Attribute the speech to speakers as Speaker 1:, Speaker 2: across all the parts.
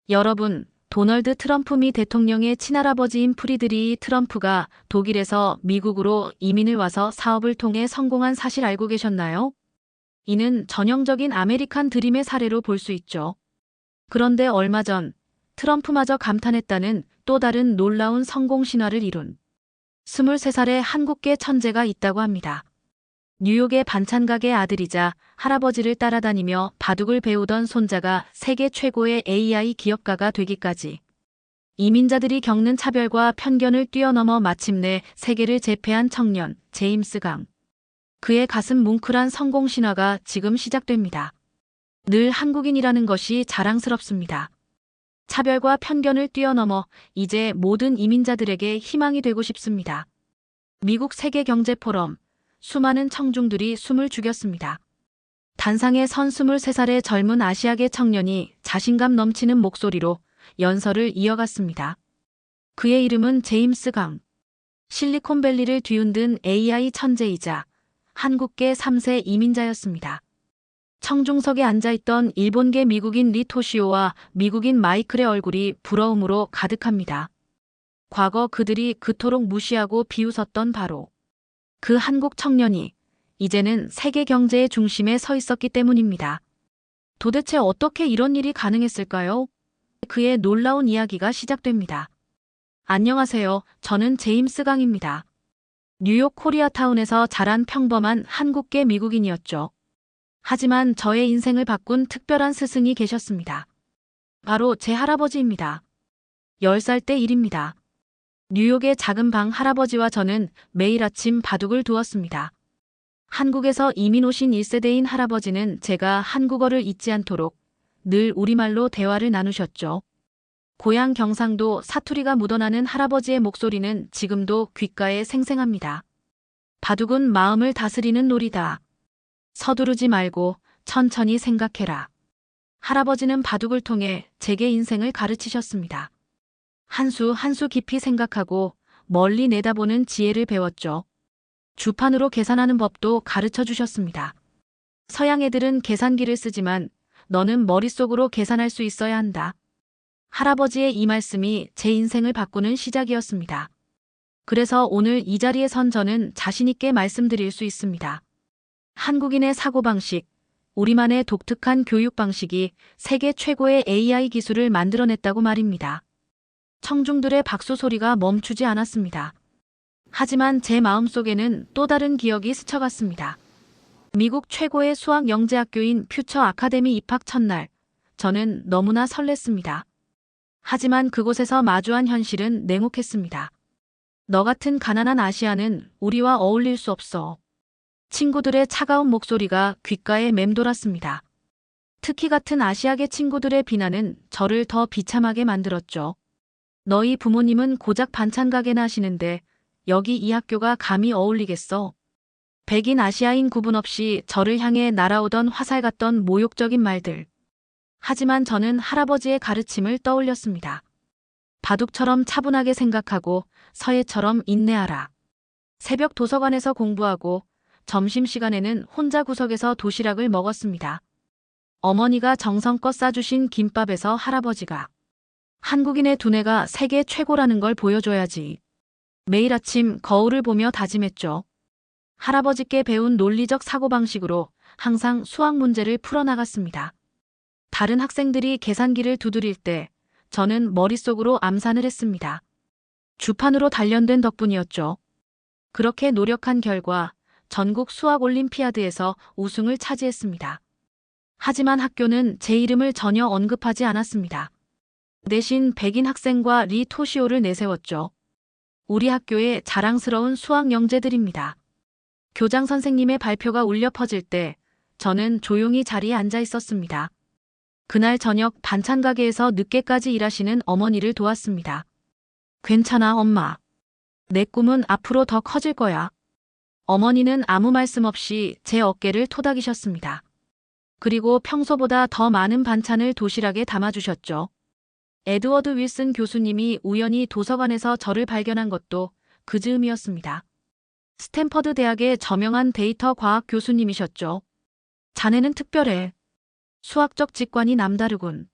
Speaker 1: 여러분, 도널드 트럼프 미 대통령의 친할아버지인 프리드리히 트럼프가 독일에서 미국으로 이민을 와서 사업을 통해 성공한 사실 알고 계셨나요? 이는 전형적인 아메리칸 드림의 사례로 볼 수 있죠. 그런데 얼마 전 트럼프마저 감탄했다는 또 다른 놀라운 성공 신화를 이룬 23살의 한국계 천재가 있다고 합니다. 뉴욕의 반찬 가게 아들이자 할아버지를 따라다니며 바둑을 배우던 손자가 세계 최고의 AI 기업가가 되기까지 이민자들이 겪는 차별과 편견을 뛰어넘어 마침내 세계를 제패한 청년 제임스 강. 그의 가슴 뭉클한 성공 신화가 지금 시작됩니다. 늘 한국인이라는 것이 자랑스럽습니다. 차별과 편견을 뛰어넘어 이제 모든 이민자들에게 희망이 되고 싶습니다. 미국 세계경제포럼 수많은 청중들이 숨을 죽였습니다. 단상에 선 23살의 젊은 아시아계 청년이 자신감 넘치는 목소리로 연설을 이어갔습니다. 그의 이름은 제임스 강. 실리콘밸리를 뒤흔든 AI 천재이자 한국계 3세 이민자였습니다. 청중석에 앉아있던 일본계 미국인 리 토시오와 미국인 마이클의 얼굴이 부러움으로 가득합니다. 과거 그들이 그토록 무시하고 비웃었던 바로 그 한국 청년이 이제는 세계 경제의 중심에 서 있었기 때문입니다. 도대체 어떻게 이런 일이 가능했을까요? 그의 놀라운 이야기가 시작됩니다. 안녕하세요. 저는 제임스 강입니다. 뉴욕 코리아타운에서 자란 평범한 한국계 미국인이었죠. 하지만 저의 인생을 바꾼 특별한 스승이 계셨습니다. 바로 제 할아버지입니다. 10살 때 일입니다. 뉴욕의 작은 방 할아버지와 저는 매일 아침 바둑을 두었습니다. 한국에서 이민 오신 1세대인 할아버지는 제가 한국어를 잊지 않도록 늘 우리말로 대화를 나누셨죠. 고향 경상도 사투리가 묻어나는 할아버지의 목소리는 지금도 귓가에 생생합니다. 바둑은 마음을 다스리는 놀이다. 서두르지 말고 천천히 생각해라. 할아버지는 바둑을 통해 제게 인생을 가르치셨습니다. 한 수 한 수 깊이 생각하고 멀리 내다보는 지혜를 배웠죠. 주판으로 계산하는 법도 가르쳐 주셨습니다. 서양 애들은 계산기를 쓰지만 너는 머릿속으로 계산할 수 있어야 한다. 할아버지의 이 말씀이 제 인생을 바꾸는 시작이었습니다. 그래서 오늘 이 자리에 선 저는 자신있게 말씀드릴 수 있습니다. 한국인의 사고방식, 우리만의 독특한 교육 방식이 세계 최고의 AI 기술을 만들어냈다고 말입니다. 청중들의 박수 소리가 멈추지 않았습니다. 하지만 제 마음속에는 또 다른 기억이 스쳐갔습니다. 미국 최고의 수학 영재학교인 퓨처 아카데미 입학 첫날, 저는 너무나 설렜습니다. 하지만 그곳에서 마주한 현실은 냉혹했습니다. 너 같은 가난한 아시아는 우리와 어울릴 수 없어. 친구들의 차가운 목소리가 귓가에 맴돌았습니다. 특히 같은 아시아계 친구들의 비난은 저를 더 비참하게 만들었죠. 너희 부모님은 고작 반찬 가게나 하시는데 여기 이 학교가 감히 어울리겠어. 백인 아시아인 구분 없이 저를 향해 날아오던 화살 같던 모욕적인 말들. 하지만 저는 할아버지의 가르침을 떠올렸습니다. 바둑처럼 차분하게 생각하고 서예처럼 인내하라. 새벽 도서관에서 공부하고 점심시간에는 혼자 구석에서 도시락을 먹었습니다. 어머니가 정성껏 싸주신 김밥에서 할아버지가 한국인의 두뇌가 세계 최고라는 걸 보여줘야지. 매일 아침 거울을 보며 다짐했죠. 할아버지께 배운 논리적 사고방식으로 항상 수학 문제를 풀어나갔습니다. 다른 학생들이 계산기를 두드릴 때 저는 머릿속으로 암산을 했습니다. 주판으로 단련된 덕분이었죠. 그렇게 노력한 결과 전국 수학 올림피아드에서 우승을 차지했습니다. 하지만 학교는 제 이름을 전혀 언급하지 않았습니다. 대신 백인 학생과 리 토시오를 내세웠죠. 우리 학교의 자랑스러운 수학 영재들입니다. 교장 선생님의 발표가 울려 퍼질 때 저는 조용히 자리에 앉아 있었습니다. 그날 저녁 반찬 가게에서 늦게까지 일하시는 어머니를 도왔습니다. 괜찮아, 엄마. 내 꿈은 앞으로 더 커질 거야. 어머니는 아무 말씀 없이 제 어깨를 토닥이셨습니다. 그리고 평소보다 더 많은 반찬을 도시락에 담아주셨죠. 에드워드 윌슨 교수님이 우연히 도서관에서 저를 발견한 것도 그 즈음이었습니다. 스탠퍼드 대학의 저명한 데이터 과학 교수님이셨죠. 자네는 특별해. 수학적 직관이 남다르군.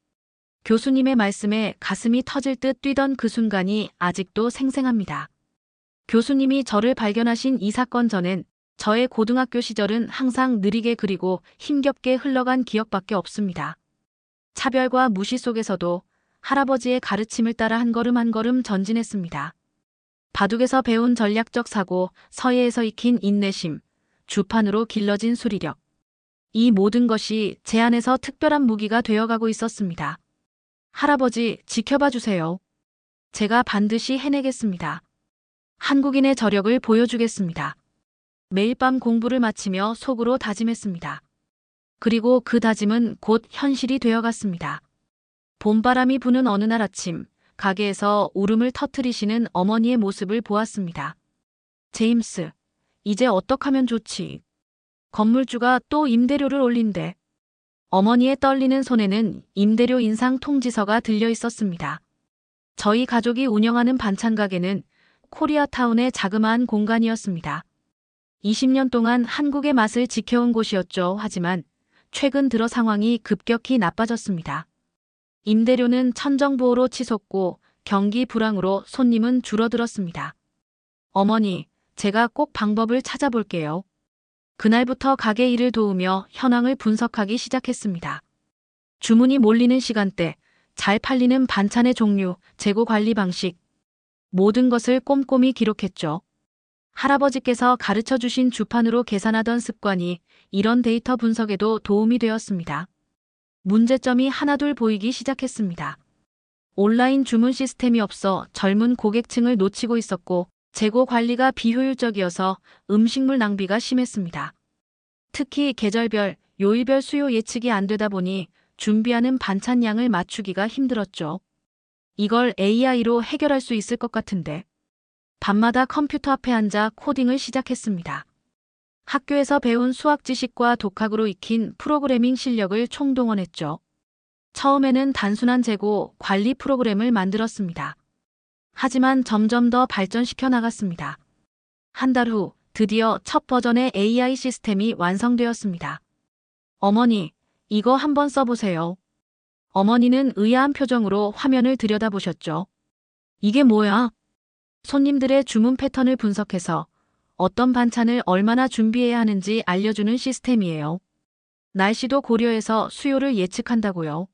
Speaker 1: 교수님의 말씀에 가슴이 터질 듯 뛰던 그 순간이 아직도 생생합니다. 교수님이 저를 발견하신 이 사건 전엔 저의 고등학교 시절은 항상 느리게 그리고 힘겹게 흘러간 기억밖에 없습니다. 차별과 무시 속에서도 할아버지의 가르침을 따라 한 걸음 한 걸음 전진했습니다. 바둑에서 배운 전략적 사고, 서예에서 익힌 인내심, 주판으로 길러진 수리력. 이 모든 것이 제 안에서 특별한 무기가 되어가고 있었습니다. 할아버지, 지켜봐 주세요. 제가 반드시 해내겠습니다. 한국인의 저력을 보여주겠습니다. 매일 밤 공부를 마치며 속으로 다짐했습니다. 그리고 그 다짐은 곧 현실이 되어갔습니다. 봄바람이 부는 어느 날 아침, 가게에서 울음을 터뜨리시는 어머니의 모습을 보았습니다. 제임스, 이제 어떡하면 좋지? 건물주가 또 임대료를 올린대. 어머니의 떨리는 손에는 임대료 인상 통지서가 들려 있었습니다. 저희 가족이 운영하는 반찬 가게는 코리아타운의 자그마한 공간이었습니다. 20년 동안 한국의 맛을 지켜온 곳이었죠. 하지만 최근 들어 상황이 급격히 나빠졌습니다. 임대료는 천정부호로 치솟고 경기 불황으로 손님은 줄어들었습니다. 어머니, 제가 꼭 방법을 찾아볼게요. 그날부터 가게 일을 도우며 현황을 분석하기 시작했습니다. 주문이 몰리는 시간대, 잘 팔리는 반찬의 종류, 재고 관리 방식, 모든 것을 꼼꼼히 기록했죠. 할아버지께서 가르쳐 주신 주판으로 계산하던 습관이 이런 데이터 분석에도 도움이 되었습니다. 문제점이 하나둘 보이기 시작했습니다. 온라인 주문 시스템이 없어 젊은 고객층을 놓치고 있었고 재고 관리가 비효율적이어서 음식물 낭비가 심했습니다. 특히 계절별, 요일별 수요 예측이 안 되다 보니 준비하는 반찬 양을 맞추기가 힘들었죠. 이걸 AI로 해결할 수 있을 것 같은데. 밤마다 컴퓨터 앞에 앉아 코딩을 시작했습니다. 학교에서 배운 수학 지식과 독학으로 익힌 프로그래밍 실력을 총동원했죠. 처음에는 단순한 재고 관리 프로그램을 만들었습니다. 하지만 점점 더 발전시켜 나갔습니다. 한 달 후 드디어 첫 버전의 AI 시스템이 완성되었습니다. 어머니, 이거 한번 써보세요. 어머니는 의아한 표정으로 화면을 들여다보셨죠. 이게 뭐야? 손님들의 주문 패턴을 분석해서 어떤 반찬을 얼마나 준비해야 하는지 알려주는 시스템이에요. 날씨도 고려해서 수요를 예측한다고요.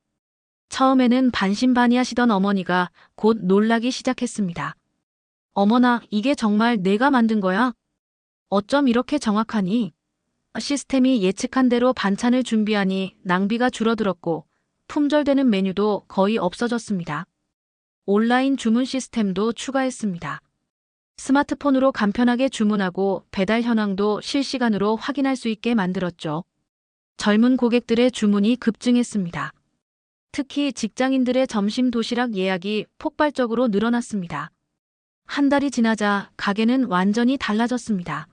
Speaker 1: 처음에는 반신반의하시던 어머니가 곧 놀라기 시작했습니다. 어머나, 이게 정말 내가 만든 거야? 어쩜 이렇게 정확하니? 시스템이 예측한 대로 반찬을 준비하니 낭비가 줄어들었고 품절되는 메뉴도 거의 없어졌습니다. 온라인 주문 시스템도 추가했습니다. 스마트폰으로 간편하게 주문하고 배달 현황도 실시간으로 확인할 수 있게 만들었죠. 젊은 고객들의 주문이 급증했습니다. 특히 직장인들의 점심 도시락 예약이 폭발적으로 늘어났습니다. 한 달이 지나자 가게는 완전히 달라졌습니다.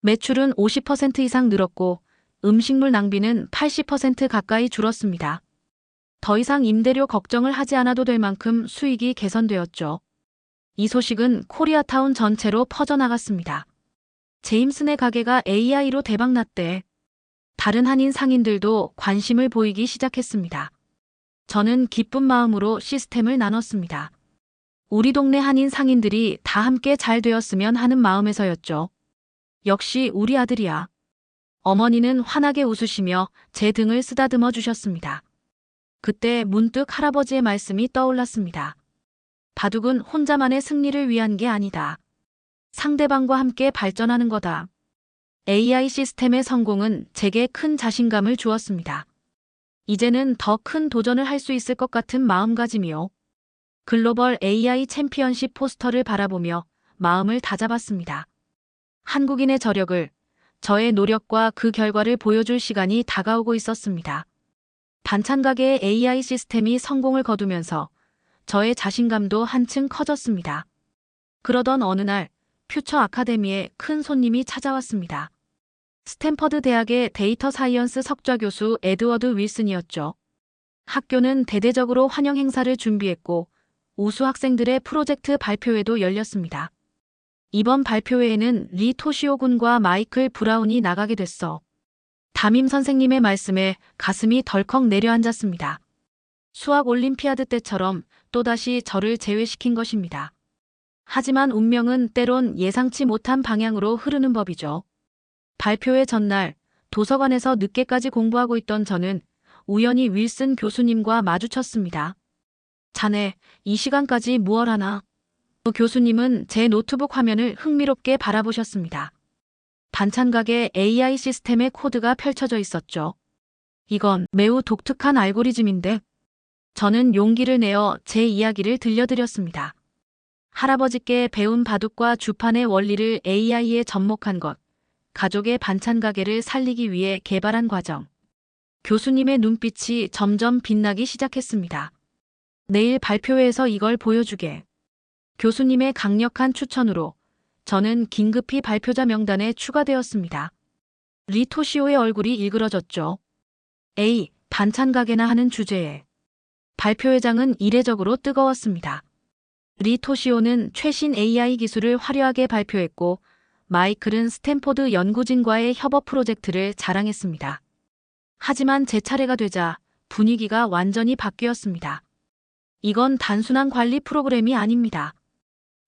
Speaker 1: 매출은 50% 이상 늘었고 음식물 낭비는 80% 가까이 줄었습니다. 더 이상 임대료 걱정을 하지 않아도 될 만큼 수익이 개선되었죠. 이 소식은 코리아타운 전체로 퍼져나갔습니다. 제임슨의 가게가 AI로 대박났대. 다른 한인 상인들도 관심을 보이기 시작했습니다. 저는 기쁜 마음으로 시스템을 나눴습니다. 우리 동네 한인 상인들이 다 함께 잘 되었으면 하는 마음에서였죠. 역시 우리 아들이야. 어머니는 환하게 웃으시며 제 등을 쓰다듬어 주셨습니다. 그때 문득 할아버지의 말씀이 떠올랐습니다. 바둑은 혼자만의 승리를 위한 게 아니다. 상대방과 함께 발전하는 거다. AI 시스템의 성공은 제게 큰 자신감을 주었습니다. 이제는 더 큰 도전을 할 수 있을 것 같은 마음가짐이요. 글로벌 AI 챔피언십 포스터를 바라보며 마음을 다잡았습니다. 한국인의 저력을, 저의 노력과 그 결과를 보여줄 시간이 다가오고 있었습니다. 반찬 가게의 AI 시스템이 성공을 거두면서 저의 자신감도 한층 커졌습니다. 그러던 어느 날 퓨처 아카데미에 큰 손님이 찾아왔습니다. 스탠퍼드 대학의 데이터 사이언스 석좌 교수 에드워드 윌슨이었죠. 학교는 대대적으로 환영 행사를 준비했고 우수 학생들의 프로젝트 발표회도 열렸습니다. 이번 발표회에는 리 토시오 군과 마이클 브라운이 나가게 됐어. 담임 선생님의 말씀에 가슴이 덜컥 내려앉았습니다. 수학 올림피아드 때처럼 또다시 저를 제외시킨 것입니다. 하지만 운명은 때론 예상치 못한 방향으로 흐르는 법이죠. 발표회 전날 도서관에서 늦게까지 공부하고 있던 저는 우연히 윌슨 교수님과 마주쳤습니다. 자네, 이 시간까지 무얼 하나? 교수님은 제 노트북 화면을 흥미롭게 바라보셨습니다. 반찬 가게 AI 시스템의 코드가 펼쳐져 있었죠. 이건 매우 독특한 알고리즘인데, 저는 용기를 내어 제 이야기를 들려드렸습니다. 할아버지께 배운 바둑과 주판의 원리를 AI에 접목한 것, 가족의 반찬 가게를 살리기 위해 개발한 과정. 교수님의 눈빛이 점점 빛나기 시작했습니다. 내일 발표회에서 이걸 보여주게. 교수님의 강력한 추천으로 저는 긴급히 발표자 명단에 추가되었습니다. 리 토시오의 얼굴이 일그러졌죠. 에이, 반찬 가게나 하는 주제에. 발표회장은 이례적으로 뜨거웠습니다. 리 토시오는 최신 AI 기술을 화려하게 발표했고, 마이클은 스탠포드 연구진과의 협업 프로젝트를 자랑했습니다. 하지만 제 차례가 되자 분위기가 완전히 바뀌었습니다. 이건 단순한 관리 프로그램이 아닙니다.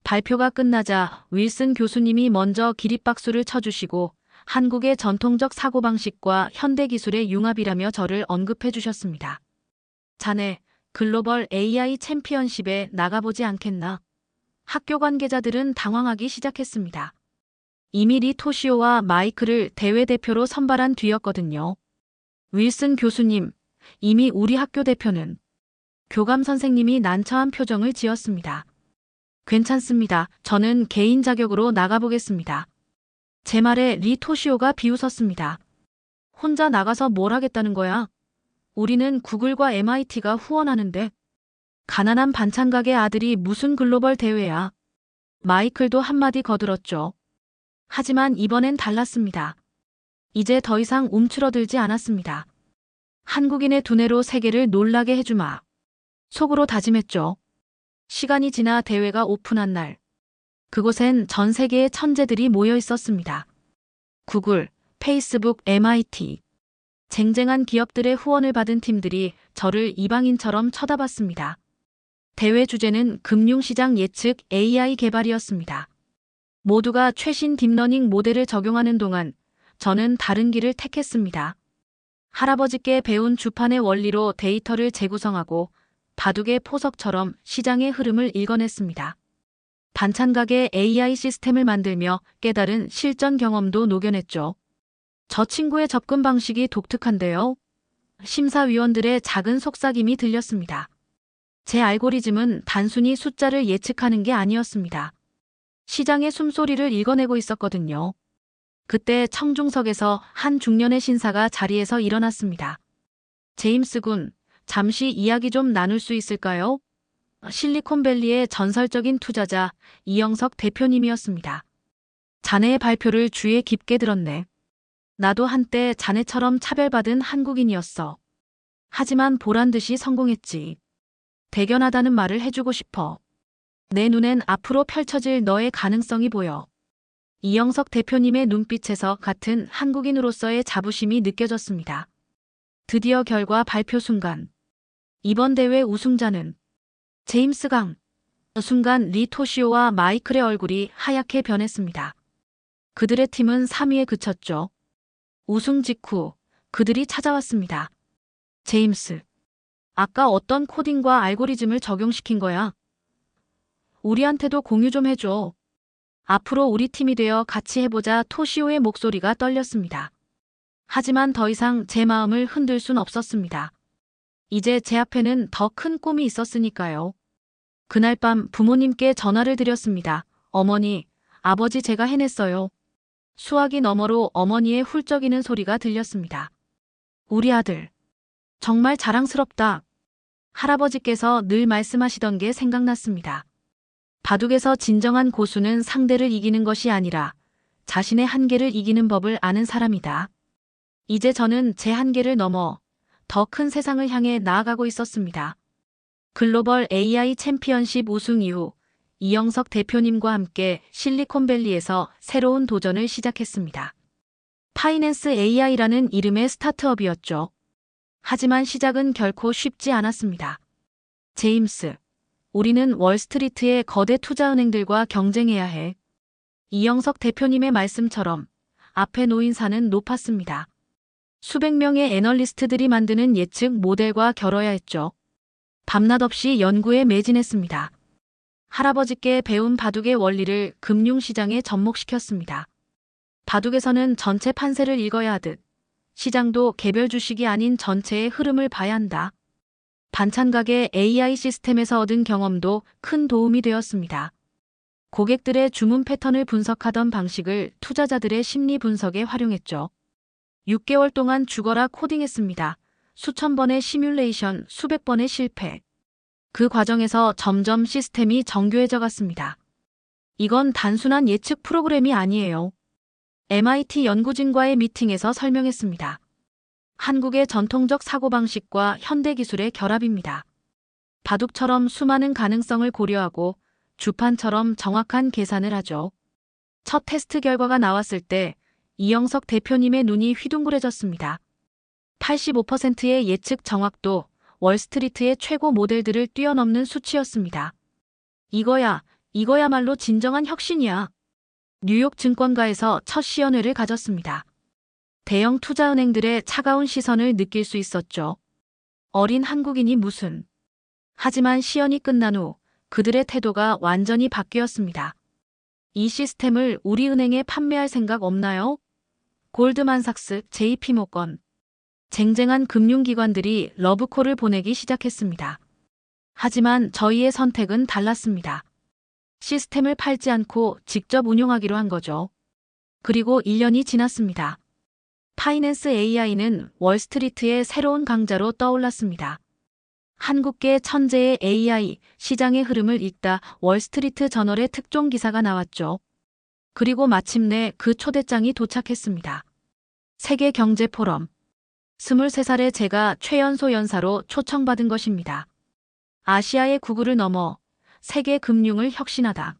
Speaker 1: 발표가 끝나자 윌슨 교수님이 먼저 기립박수를 쳐주시고 한국의 전통적 사고방식과 현대기술의 융합이라며 저를 언급해 주셨습니다. 자네, 글로벌 AI 챔피언십에 나가보지 않겠나? 학교 관계자들은 당황하기 시작했습니다. 이미 리 토시오와 마이클을 대회 대표로 선발한 뒤였거든요. 윌슨 교수님, 이미 우리 학교 대표는 교감 선생님이 난처한 표정을 지었습니다. 괜찮습니다. 저는 개인 자격으로 나가보겠습니다. 제 말에 리 토시오가 비웃었습니다. 혼자 나가서 뭘 하겠다는 거야? 우리는 구글과 MIT가 후원하는데. 가난한 반찬 가게 아들이 무슨 글로벌 대회야. 마이클도 한마디 거들었죠. 하지만 이번엔 달랐습니다. 이제 더 이상 움츠러들지 않았습니다. 한국인의 두뇌로 세계를 놀라게 해주마. 속으로 다짐했죠. 시간이 지나 대회가 오픈한 날. 그곳엔 전 세계의 천재들이 모여 있었습니다. 구글, 페이스북, MIT. 쟁쟁한 기업들의 후원을 받은 팀들이 저를 이방인처럼 쳐다봤습니다. 대회 주제는 금융시장 예측 AI 개발이었습니다. 모두가 최신 딥러닝 모델을 적용하는 동안 저는 다른 길을 택했습니다. 할아버지께 배운 주판의 원리로 데이터를 재구성하고 바둑의 포석처럼 시장의 흐름을 읽어냈습니다. 반찬 가게 AI 시스템을 만들며 깨달은 실전 경험도 녹여냈죠. 저 친구의 접근 방식이 독특한데요. 심사위원들의 작은 속삭임이 들렸습니다. 제 알고리즘은 단순히 숫자를 예측하는 게 아니었습니다. 시장의 숨소리를 읽어내고 있었거든요. 그때 청중석에서 한 중년의 신사가 자리에서 일어났습니다. 제임스 군, 잠시 이야기 좀 나눌 수 있을까요? 실리콘밸리의 전설적인 투자자 이영석 대표님이었습니다. 자네의 발표를 주의에 깊게 들었네. 나도 한때 자네처럼 차별받은 한국인이었어. 하지만 보란듯이 성공했지. 대견하다는 말을 해주고 싶어. 내 눈엔 앞으로 펼쳐질 너의 가능성이 보여. 이영석 대표님의 눈빛에서 같은 한국인으로서의 자부심이 느껴졌습니다. 드디어 결과 발표 순간. 이번 대회 우승자는 제임스 강. 순간 리 토시오와 마이클의 얼굴이 하얗게 변했습니다. 그들의 팀은 3위에 그쳤죠. 우승 직후 그들이 찾아왔습니다. 제임스, 아까 어떤 코딩과 알고리즘을 적용시킨 거야? 우리한테도 공유 좀 해줘. 앞으로 우리 팀이 되어 같이 해보자. 토시오의 목소리가 떨렸습니다. 하지만 더 이상 제 마음을 흔들 순 없었습니다. 이제 제 앞에는 더 큰 꿈이 있었으니까요. 그날 밤 부모님께 전화를 드렸습니다. 어머니, 아버지 제가 해냈어요. 수화기 너머로 어머니의 훌쩍이는 소리가 들렸습니다. 우리 아들. 정말 자랑스럽다. 할아버지께서 늘 말씀하시던 게 생각났습니다. 바둑에서 진정한 고수는 상대를 이기는 것이 아니라 자신의 한계를 이기는 법을 아는 사람이다. 이제 저는 제 한계를 넘어 더 큰 세상을 향해 나아가고 있었습니다. 글로벌 AI 챔피언십 우승 이후 이영석 대표님과 함께 실리콘밸리에서 새로운 도전을 시작했습니다. 파이낸스 AI라는 이름의 스타트업이었죠. 하지만 시작은 결코 쉽지 않았습니다. 제임스, 우리는 월스트리트의 거대 투자은행들과 경쟁해야 해. 이영석 대표님의 말씀처럼 앞에 놓인 산은 높았습니다. 수백 명의 애널리스트들이 만드는 예측 모델과 겨뤄야 했죠. 밤낮 없이 연구에 매진했습니다. 할아버지께 배운 바둑의 원리를 금융시장에 접목시켰습니다. 바둑에서는 전체 판세를 읽어야 하듯 시장도 개별 주식이 아닌 전체의 흐름을 봐야 한다. 반찬가게 AI 시스템에서 얻은 경험도 큰 도움이 되었습니다. 고객들의 주문 패턴을 분석하던 방식을 투자자들의 심리 분석에 활용했죠. 6개월 동안 죽어라 코딩했습니다. 수천 번의 시뮬레이션, 수백 번의 실패. 그 과정에서 점점 시스템이 정교해져 갔습니다. 이건 단순한 예측 프로그램이 아니에요. MIT 연구진과의 미팅에서 설명했습니다. 한국의 전통적 사고방식과 현대기술의 결합입니다. 바둑처럼 수많은 가능성을 고려하고 주판처럼 정확한 계산을 하죠. 첫 테스트 결과가 나왔을 때 이영석 대표님의 눈이 휘둥그레졌습니다. 85%의 예측 정확도, 월스트리트의 최고 모델들을 뛰어넘는 수치였습니다. 이거야말로 진정한 혁신이야. 뉴욕 증권가에서 첫 시연회를 가졌습니다. 대형 투자은행들의 차가운 시선을 느낄 수 있었죠. 어린 한국인이 무슨. 하지만 시연이 끝난 후 그들의 태도가 완전히 바뀌었습니다. 이 시스템을 우리 은행에 판매할 생각 없나요? 골드만삭스, JP모건. 쟁쟁한 금융기관들이 러브콜을 보내기 시작했습니다. 하지만 저희의 선택은 달랐습니다. 시스템을 팔지 않고 직접 운용하기로 한 거죠. 그리고 1년이 지났습니다. 파이낸스 AI는 월스트리트의 새로운 강자로 떠올랐습니다. 한국계 천재의 AI, 시장의 흐름을 읽다 월스트리트 저널의 특종 기사가 나왔죠. 그리고 마침내 그 초대장이 도착했습니다. 세계경제포럼. 23살의 제가 최연소 연사로 초청받은 것입니다. 아시아의 구글을 넘어 세계 금융을 혁신하다.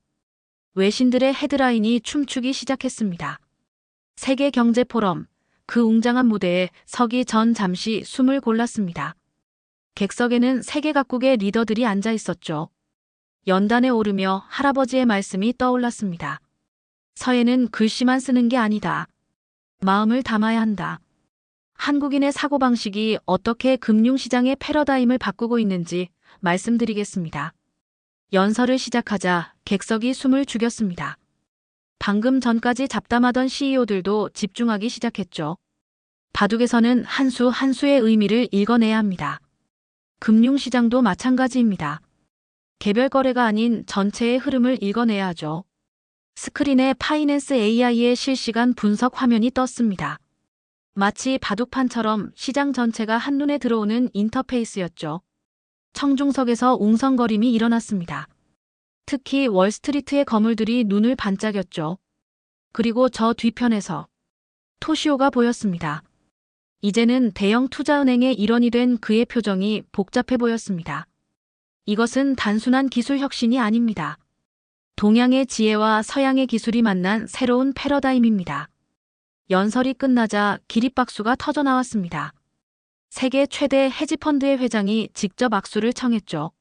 Speaker 1: 외신들의 헤드라인이 춤추기 시작했습니다. 세계경제포럼. 그 웅장한 무대에 서기 전 잠시 숨을 골랐습니다. 객석에는 세계 각국의 리더들이 앉아 있었죠. 연단에 오르며 할아버지의 말씀이 떠올랐습니다. 서예는 글씨만 쓰는 게 아니다. 마음을 담아야 한다. 한국인의 사고방식이 어떻게 금융시장의 패러다임을 바꾸고 있는지 말씀드리겠습니다. 연설을 시작하자 객석이 숨을 죽였습니다. 방금 전까지 잡담하던 CEO들도 집중하기 시작했죠. 바둑에서는 한 수 한 수의 의미를 읽어내야 합니다. 금융시장도 마찬가지입니다. 개별 거래가 아닌 전체의 흐름을 읽어내야 하죠. 스크린에 파이낸스 AI의 실시간 분석 화면이 떴습니다. 마치 바둑판처럼 시장 전체가 한눈에 들어오는 인터페이스였죠. 청중석에서 웅성거림이 일어났습니다. 특히 월스트리트의 거물들이 눈을 반짝였죠. 그리고 저 뒤편에서 토시오가 보였습니다. 이제는 대형 투자은행의 일원이 된 그의 표정이 복잡해 보였습니다. 이것은 단순한 기술 혁신이 아닙니다. 동양의 지혜와 서양의 기술이 만난 새로운 패러다임입니다. 연설이 끝나자 기립박수가 터져나왔습니다. 세계 최대 헤지펀드의 회장이 직접 악수를 청했죠.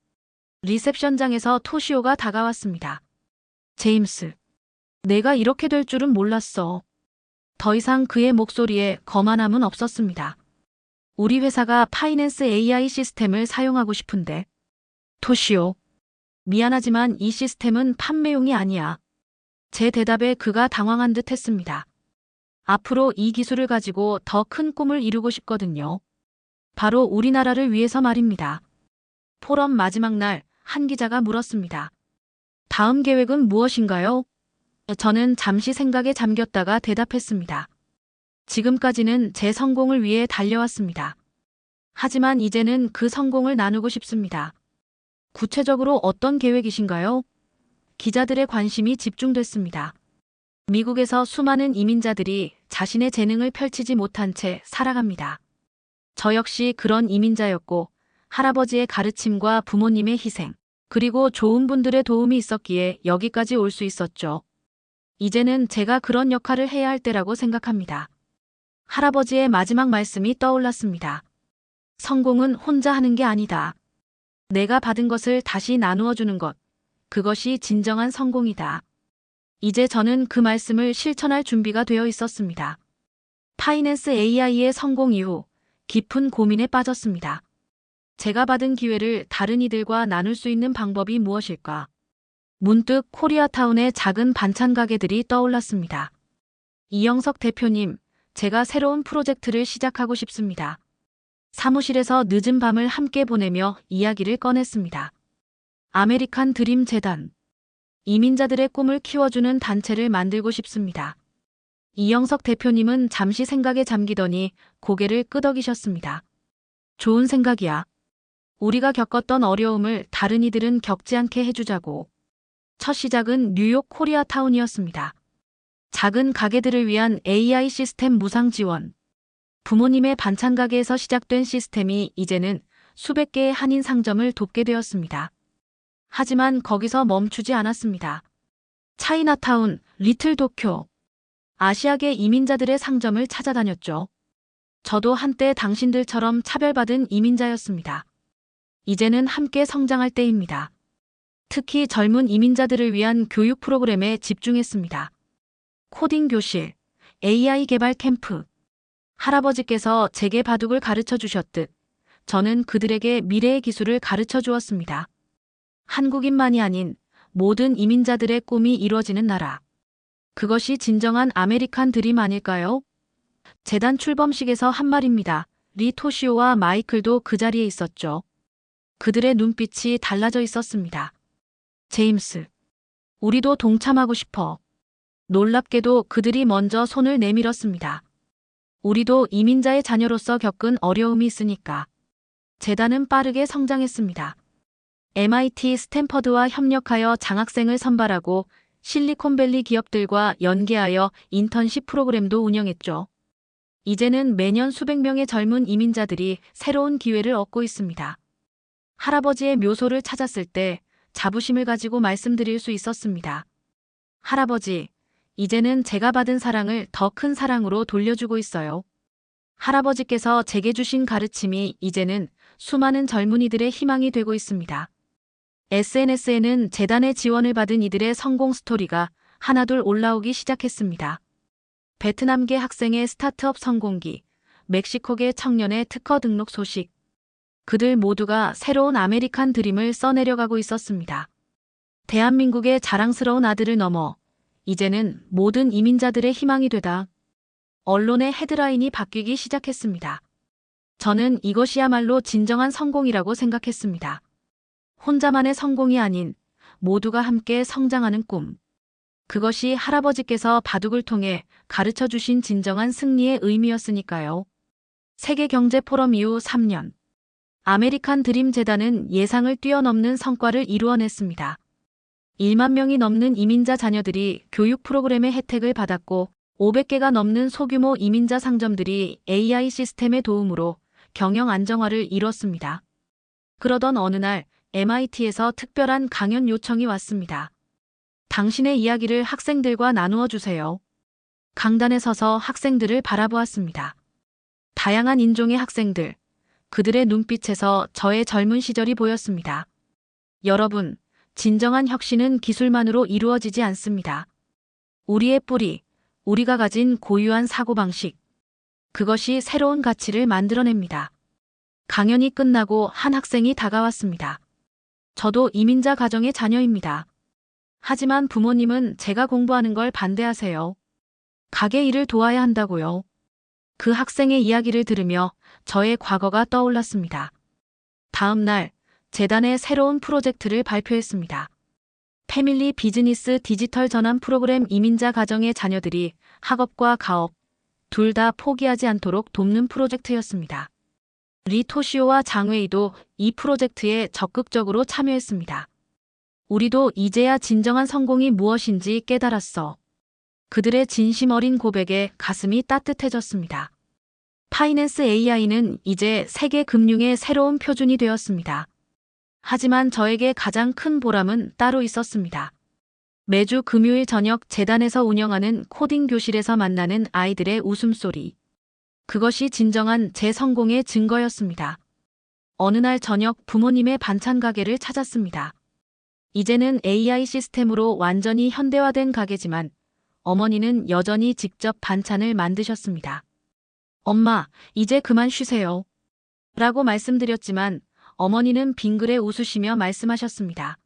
Speaker 1: 리셉션장에서 토시오가 다가왔습니다. 제임스, 내가 이렇게 될 줄은 몰랐어. 더 이상 그의 목소리에 거만함은 없었습니다. 우리 회사가 파이낸스 AI 시스템을 사용하고 싶은데. 토시오, 미안하지만 이 시스템은 판매용이 아니야. 제 대답에 그가 당황한 듯 했습니다. 앞으로 이 기술을 가지고 더 큰 꿈을 이루고 싶거든요. 바로 우리나라를 위해서 말입니다. 포럼 마지막 날 한 기자가 물었습니다. 다음 계획은 무엇인가요? 저는 잠시 생각에 잠겼다가 대답했습니다. 지금까지는 제 성공을 위해 달려왔습니다. 하지만 이제는 그 성공을 나누고 싶습니다. 구체적으로 어떤 계획이신가요? 기자들의 관심이 집중됐습니다. 미국에서 수많은 이민자들이 자신의 재능을 펼치지 못한 채 살아갑니다. 저 역시 그런 이민자였고 할아버지의 가르침과 부모님의 희생, 그리고 좋은 분들의 도움이 있었기에 여기까지 올 수 있었죠. 이제는 제가 그런 역할을 해야 할 때라고 생각합니다. 할아버지의 마지막 말씀이 떠올랐습니다. 성공은 혼자 하는 게 아니다. 내가 받은 것을 다시 나누어 주는 것. 그것이 진정한 성공이다. 이제 저는 그 말씀을 실천할 준비가 되어 있었습니다. 파이낸스 AI의 성공 이후 깊은 고민에 빠졌습니다. 제가 받은 기회를 다른 이들과 나눌 수 있는 방법이 무엇일까? 문득 코리아타운의 작은 반찬 가게들이 떠올랐습니다. 이영석 대표님, 제가 새로운 프로젝트를 시작하고 싶습니다. 사무실에서 늦은 밤을 함께 보내며 이야기를 꺼냈습니다. 아메리칸 드림 재단. 이민자들의 꿈을 키워주는 단체를 만들고 싶습니다. 이영석 대표님은 잠시 생각에 잠기더니 고개를 끄덕이셨습니다. 좋은 생각이야. 우리가 겪었던 어려움을 다른 이들은 겪지 않게 해주자고. 첫 시작은 뉴욕 코리아타운이었습니다. 작은 가게들을 위한 AI 시스템 무상 지원. 부모님의 반찬 가게에서 시작된 시스템이 이제는 수백 개의 한인 상점을 돕게 되었습니다. 하지만 거기서 멈추지 않았습니다. 차이나타운, 리틀 도쿄. 아시아계 이민자들의 상점을 찾아다녔죠. 저도 한때 당신들처럼 차별받은 이민자였습니다. 이제는 함께 성장할 때입니다. 특히 젊은 이민자들을 위한 교육 프로그램에 집중했습니다. 코딩 교실, AI 개발 캠프. 할아버지께서 제게 바둑을 가르쳐 주셨듯 저는 그들에게 미래의 기술을 가르쳐 주었습니다. 한국인만이 아닌 모든 이민자들의 꿈이 이루어지는 나라. 그것이 진정한 아메리칸 드림 아닐까요? 재단 출범식에서 한 말입니다. 리 토시오와 마이클도 그 자리에 있었죠. 그들의 눈빛이 달라져 있었습니다. 제임스, 우리도 동참하고 싶어. 놀랍게도 그들이 먼저 손을 내밀었습니다. 우리도 이민자의 자녀로서 겪은 어려움이 있으니까. 재단은 빠르게 성장했습니다. MIT, 스탠퍼드와 협력하여 장학생을 선발하고 실리콘밸리 기업들과 연계하여 인턴십 프로그램도 운영했죠. 이제는 매년 수백 명의 젊은 이민자들이 새로운 기회를 얻고 있습니다. 할아버지의 묘소를 찾았을 때 자부심을 가지고 말씀드릴 수 있었습니다. 할아버지, 이제는 제가 받은 사랑을 더 큰 사랑으로 돌려주고 있어요. 할아버지께서 제게 주신 가르침이 이제는 수많은 젊은이들의 희망이 되고 있습니다. SNS에는 재단의 지원을 받은 이들의 성공 스토리가 하나둘 올라오기 시작했습니다. 베트남계 학생의 스타트업 성공기, 멕시코계 청년의 특허 등록 소식. 그들 모두가 새로운 아메리칸 드림을 써내려가고 있었습니다. 대한민국의 자랑스러운 아들을 넘어 이제는 모든 이민자들의 희망이 되다. 언론의 헤드라인이 바뀌기 시작했습니다. 저는 이것이야말로 진정한 성공이라고 생각했습니다. 혼자만의 성공이 아닌 모두가 함께 성장하는 꿈. 그것이 할아버지께서 바둑을 통해 가르쳐 주신 진정한 승리의 의미였으니까요. 세계경제포럼 이후 3년. 아메리칸 드림 재단은 예상을 뛰어넘는 성과를 이루어냈습니다. 1만 명이 넘는 이민자 자녀들이 교육 프로그램의 혜택을 받았고 500개가 넘는 소규모 이민자 상점들이 AI 시스템의 도움으로 경영 안정화를 이뤘습니다. 그러던 어느 날 MIT에서 특별한 강연 요청이 왔습니다. 당신의 이야기를 학생들과 나누어 주세요. 강단에 서서 학생들을 바라보았습니다. 다양한 인종의 학생들, 그들의 눈빛에서 저의 젊은 시절이 보였습니다. 여러분, 진정한 혁신은 기술만으로 이루어지지 않습니다. 우리의 뿌리, 우리가 가진 고유한 사고방식, 그것이 새로운 가치를 만들어냅니다. 강연이 끝나고 한 학생이 다가왔습니다. 저도 이민자 가정의 자녀입니다. 하지만 부모님은 제가 공부하는 걸 반대하세요. 가게 일을 도와야 한다고요. 그 학생의 이야기를 들으며 저의 과거가 떠올랐습니다. 다음 날 재단의 새로운 프로젝트를 발표했습니다. 패밀리 비즈니스 디지털 전환 프로그램 이민자 가정의 자녀들이 학업과 가업 둘 다 포기하지 않도록 돕는 프로젝트였습니다. 리 토시오와 장웨이도 이 프로젝트에 적극적으로 참여했습니다. 우리도 이제야 진정한 성공이 무엇인지 깨달았어. 그들의 진심 어린 고백에 가슴이 따뜻해졌습니다. 파이낸스 AI는 이제 세계 금융의 새로운 표준이 되었습니다. 하지만 저에게 가장 큰 보람은 따로 있었습니다. 매주 금요일 저녁 재단에서 운영하는 코딩 교실에서 만나는 아이들의 웃음소리. 그것이 진정한 제 성공의 증거였습니다. 어느 날 저녁 부모님의 반찬 가게를 찾았습니다. 이제는 AI 시스템으로 완전히 현대화된 가게지만 어머니는 여전히 직접 반찬을 만드셨습니다. 엄마, 이제 그만 쉬세요. 라고 말씀드렸지만 어머니는 빙그레 웃으시며 말씀하셨습니다.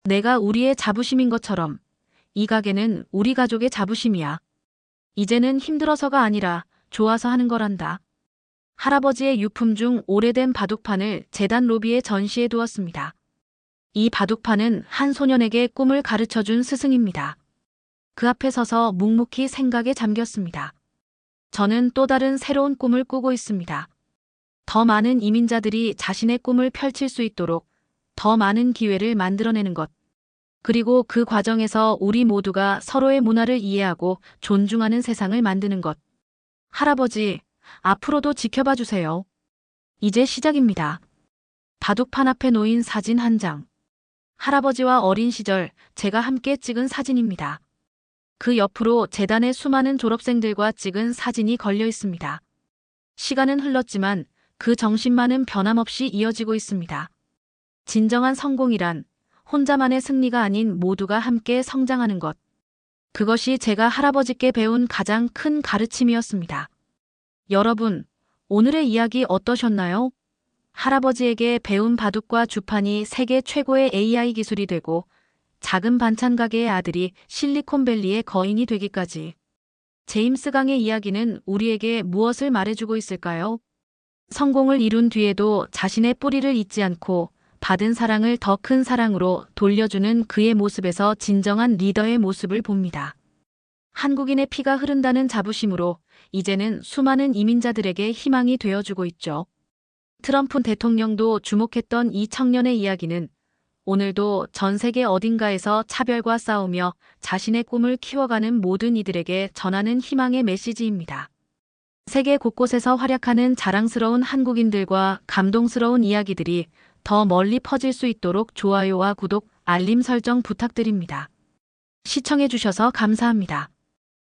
Speaker 1: 내가 우리의 자부심인 것처럼 이 가게는 우리 가족의 자부심이야. 이제는 힘들어서가 아니라 좋아서 하는 거란다. 할아버지의 유품 중 오래된 바둑판을 재단 로비에 전시해 두었습니다. 이 바둑판은 한 소년에게 꿈을 가르쳐준 스승입니다. 그 앞에 서서 묵묵히 생각에 잠겼습니다. 저는 또 다른 새로운 꿈을 꾸고 있습니다. 더 많은 이민자들이 자신의 꿈을 펼칠 수 있도록 더 많은 기회를 만들어내는 것. 그리고 그 과정에서 우리 모두가 서로의 문화를 이해하고 존중하는 세상을 만드는 것. 할아버지, 앞으로도 지켜봐 주세요. 이제 시작입니다. 바둑판 앞에 놓인 사진 한 장. 할아버지와 어린 시절 제가 함께 찍은 사진입니다. 그 옆으로 재단의 수많은 졸업생들과 찍은 사진이 걸려 있습니다. 시간은 흘렀지만 그 정신만은 변함없이 이어지고 있습니다. 진정한 성공이란 혼자만의 승리가 아닌 모두가 함께 성장하는 것. 그것이 제가 할아버지께 배운 가장 큰 가르침이었습니다. 여러분, 오늘의 이야기 어떠셨나요? 할아버지에게 배운 바둑과 주판이 세계 최고의 AI 기술이 되고 작은 반찬 가게의 아들이 실리콘밸리의 거인이 되기까지. 제임스 강의 이야기는 우리에게 무엇을 말해주고 있을까요? 성공을 이룬 뒤에도 자신의 뿌리를 잊지 않고 받은 사랑을 더 큰 사랑으로 돌려주는 그의 모습에서 진정한 리더의 모습을 봅니다. 한국인의 피가 흐른다는 자부심으로 이제는 수많은 이민자들에게 희망이 되어주고 있죠. 트럼프 대통령도 주목했던 이 청년의 이야기는 오늘도 전 세계 어딘가에서 차별과 싸우며 자신의 꿈을 키워가는 모든 이들에게 전하는 희망의 메시지입니다. 세계 곳곳에서 활약하는 자랑스러운 한국인들과 감동스러운 이야기들이 더 멀리 퍼질 수 있도록 좋아요와 구독, 알림 설정 부탁드립니다. 시청해주셔서 감사합니다.